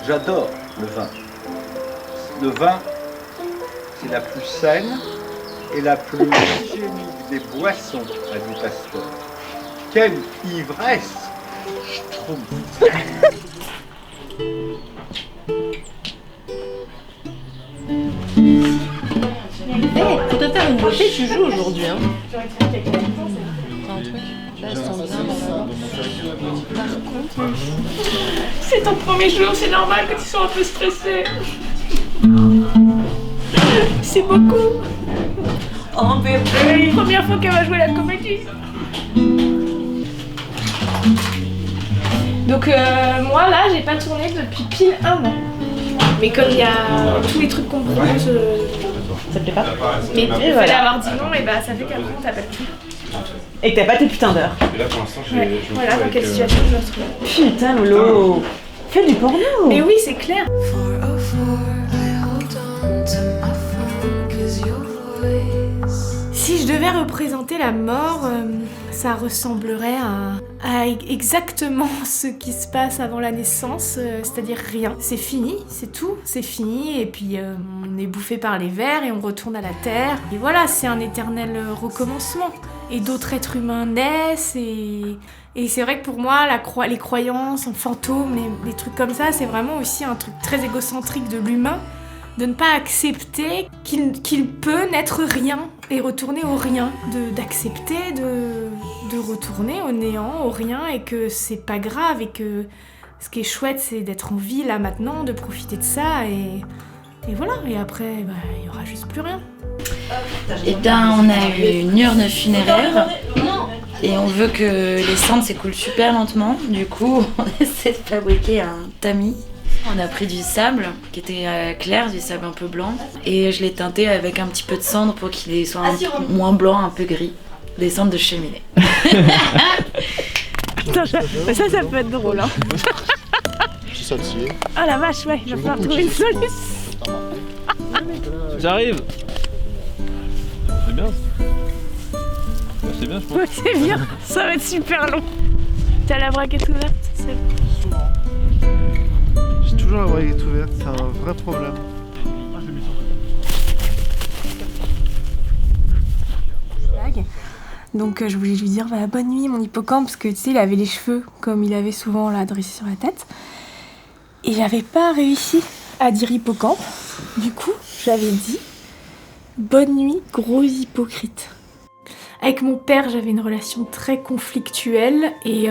J'adore le vin. Le vin, c'est la plus saine et la plus hygiénique des boissons, a dit Pasteur. Quelle ivresse, je trouve. Pour te faire une beauté, tu joues aujourd'hui. Hein. T'as un truc. Là, elles sont bien. Par contre, c'est ton premier jour, c'est normal que tu sois un peu stressée. C'est beaucoup. oh bébé. Première fois qu'elle va jouer la comédie. Donc moi là, j'ai pas tourné depuis pile 1 an. Mais comme il y a tous les trucs qu'on propose, Ça te plaît pas? mais il fallait avoir dit non, et bah ça fait qu'après on t'appelle plus. Et que t'as pas tes putains d'heures. Et là pour l'instant, Ouais. Voilà dans quelle situation je me retrouve. Putain Lolo. Fais du porno. Mais oui, c'est clair. Si je devais représenter la mort, ça ressemblerait à exactement ce qui se passe avant la naissance, c'est-à-dire rien. C'est fini, c'est tout, c'est fini, et puis on est bouffé par les vers et on retourne à la terre. Et voilà, c'est un éternel recommencement. Et d'autres êtres humains naissent, et c'est vrai que pour moi, les croyances en fantômes, les trucs comme ça, c'est vraiment aussi un truc très égocentrique de l'humain, de ne pas accepter qu'il peut n'être rien et retourner au rien, d'accepter de retourner au néant, au rien, et que c'est pas grave, et que ce qui est chouette, c'est d'être en vie là maintenant, de profiter de ça, et voilà, et après, bah, il y aura juste plus rien. Eh bien, on a eu une urne funéraire et on veut que les cendres s'écoulent super lentement. Du coup, on essaie de fabriquer un tamis. On a pris du sable qui était clair, du sable un peu blanc, et je l'ai teinté avec un petit peu de cendre pour qu'il soit moins blanc, un peu gris. Des cendres de cheminée. Putain, ça peut être drôle, hein. Je suis salsier. Ah la vache, ouais, il va falloir trouver une solution. J'arrive. C'est bien. C'est bien, je pense. Ouais, c'est bien, ça va être super long. T'as la braquette ouverte, c'est bon. J'ai toujours la braguette ouverte, c'est un vrai problème. Donc je voulais lui dire bah, bonne nuit mon hippocampe, parce que tu sais il avait les cheveux comme il avait souvent là dressés sur la tête. Et j'avais pas réussi à dire hippocampe. Du coup j'avais dit bonne nuit gros hypocrite. Avec mon père j'avais une relation très conflictuelle, et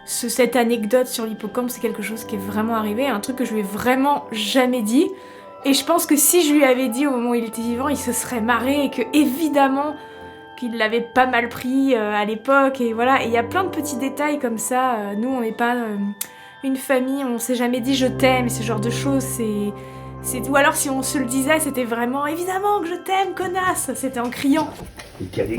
cette anecdote sur l'hippocampe c'est quelque chose qui est vraiment arrivé, un truc que je lui ai vraiment jamais dit. Et je pense que si je lui avais dit au moment où il était vivant, il se serait marré, et que évidemment qu'il l'avait pas mal pris à l'époque, et voilà. Et il y a plein de petits détails comme ça. Nous, on n'est pas une famille, on s'est jamais dit je t'aime, et ce genre de choses, ou alors si on se le disait, c'était vraiment évidemment que je t'aime, connasse. C'était en criant. Et qui a des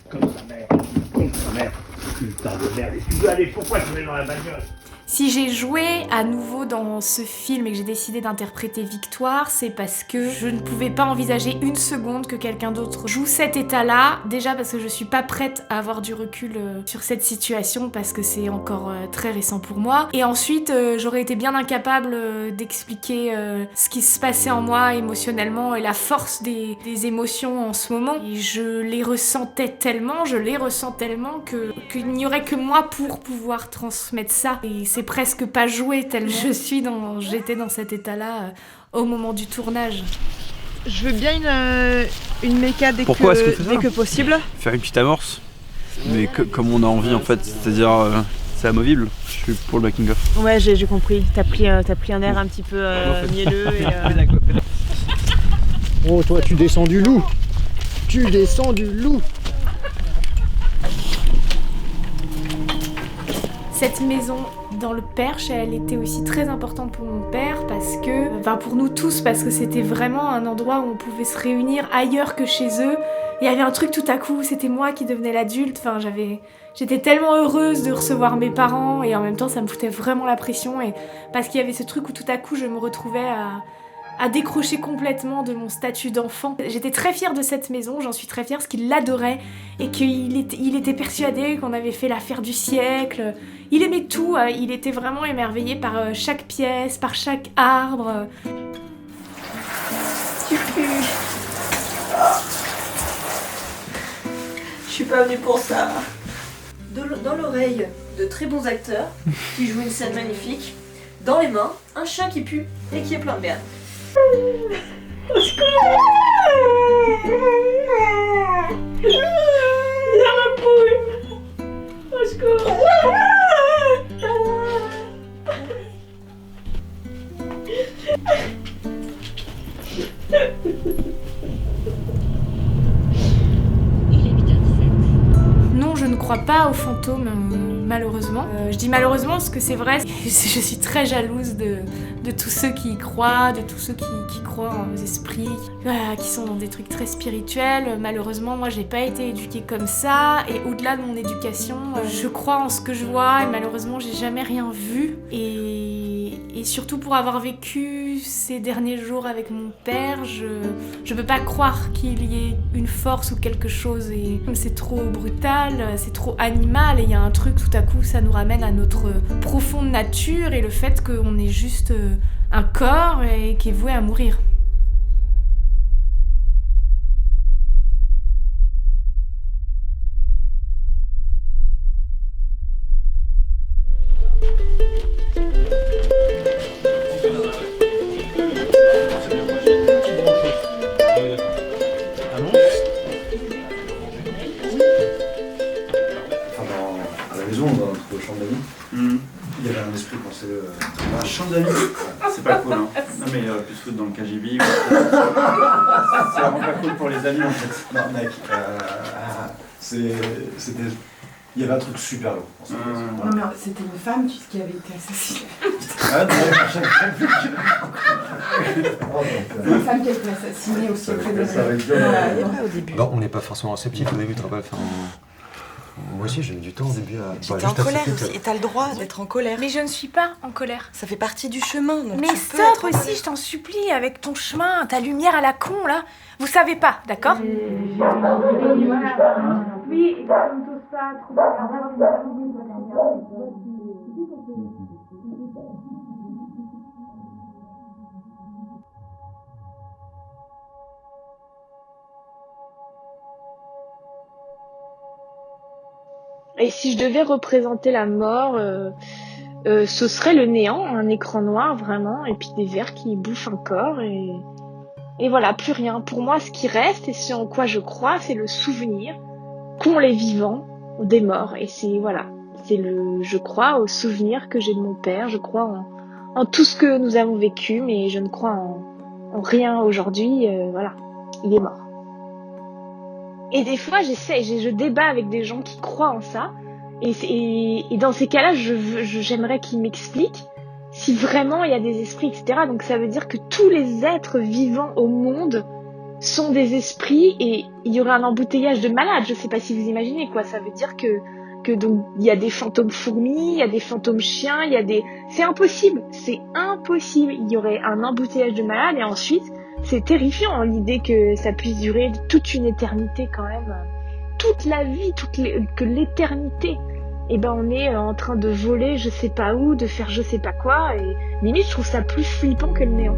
comme sa mère, putain de merde, et tu veux aller, pourquoi tu mets dans la bagnole? Si j'ai joué à nouveau dans ce film et que j'ai décidé d'interpréter Victoire, c'est parce que je ne pouvais pas envisager une seconde que quelqu'un d'autre joue cet état-là. Déjà parce que je suis pas prête à avoir du recul sur cette situation, parce que c'est encore très récent pour moi. Et ensuite, j'aurais été bien incapable d'expliquer ce qui se passait en moi émotionnellement et la force des émotions en ce moment. Et je les ressens tellement qu'il n'y aurait que moi pour pouvoir transmettre ça. Et c'est presque pas joué tellement j'étais dans cet état-là au moment du tournage. Je veux bien une méca dès que possible. Faire une petite amorce. Mais comme on a envie en fait, c'est-à-dire c'est amovible. Je suis pour le making of. Ouais, j'ai compris. T'as pris un air un petit peu mielleux. Oh toi tu descends du loup. Tu descends du loup. Cette maison dans le Perche, elle était aussi très importante pour mon père, pour nous tous, parce que c'était vraiment un endroit où on pouvait se réunir ailleurs que chez eux. Il y avait un truc tout à coup, c'était moi qui devenais l'adulte, j'étais tellement heureuse de recevoir mes parents, et en même temps ça me foutait vraiment la pression, et parce qu'il y avait ce truc où tout à coup je me retrouvais à décrocher complètement de mon statut d'enfant. J'étais très fière de cette maison, j'en suis très fière parce qu'il l'adorait et qu'il était persuadé qu'on avait fait l'affaire du siècle. Il aimait tout, il était vraiment émerveillé par chaque pièce, par chaque arbre. Je suis pas venue pour ça. Dans l'oreille de très bons acteurs qui jouent une scène magnifique. Dans les mains, un chien qui pue et qui est plein de merde. Au secours! La repouille! Au secours! Non, je ne crois pas aux fantômes, malheureusement. Je dis malheureusement parce que c'est vrai, je suis très jalouse de tous ceux qui y croient, de tous ceux qui croient aux esprits, qui sont dans des trucs très spirituels. Malheureusement, moi, j'ai pas été éduquée comme ça, et au-delà de mon éducation, je crois en ce que je vois, et malheureusement, j'ai jamais rien vu. Et surtout pour avoir vécu ces derniers jours avec mon père, je peux pas croire qu'il y ait une force ou quelque chose. Et c'est trop brutal, c'est trop animal, et il y a un truc, tout à coup, ça nous ramène à notre profonde nature et le fait qu'on est juste un corps et qui est voué à mourir. Il y avait un esprit pensé un champ d'amis. C'est pas cool, hein. Non mais plus se foutre dans le KGB. C'est vraiment pas cool pour les amis en fait. Non mec, c'était... Il y avait un truc super lourd. Non mais c'était une femme qui avait été assassinée. Ah non, une femme qui a été assassinée au secret de la... au début. Bon, on n'est pas forcément réceptif au début, tu te rappelles. Moi aussi j'ai mis du temps au début à... J'étais en colère aussi, et t'as le droit d'être en colère. Mais je ne suis pas en colère. Ça fait partie du chemin, donc mais tu stop peux être aussi, je t'en supplie, avec ton chemin, ta lumière à la con, là. Vous savez pas, d'accord? Oui, et comme t'oses pas trouver Et si je devais représenter la mort, ce serait le néant, un écran noir vraiment, et puis des vers qui bouffent un corps, et voilà, plus rien. Pour moi, ce qui reste, et ce en quoi je crois, c'est le souvenir qu'ont les vivants des morts. Et c'est, voilà, je crois au souvenir que j'ai de mon père, je crois en tout ce que nous avons vécu, mais je ne crois en rien aujourd'hui, voilà, il est mort. Et des fois, je débat avec des gens qui croient en ça. Et dans ces cas-là, j'aimerais qu'ils m'expliquent si vraiment il y a des esprits, etc. Donc ça veut dire que tous les êtres vivants au monde sont des esprits et il y aurait un embouteillage de malades. Je sais pas si vous imaginez quoi. Ça veut dire que donc il y a des fantômes fourmis, il y a des fantômes chiens, c'est impossible. C'est impossible. Il y aurait un embouteillage de malades et ensuite c'est terrifiant l'idée que ça puisse durer toute une éternité quand même. Toute la vie, que l'éternité. Et ben on est en train de voler je sais pas où, de faire je sais pas quoi, et limite je trouve ça plus flippant que le néant.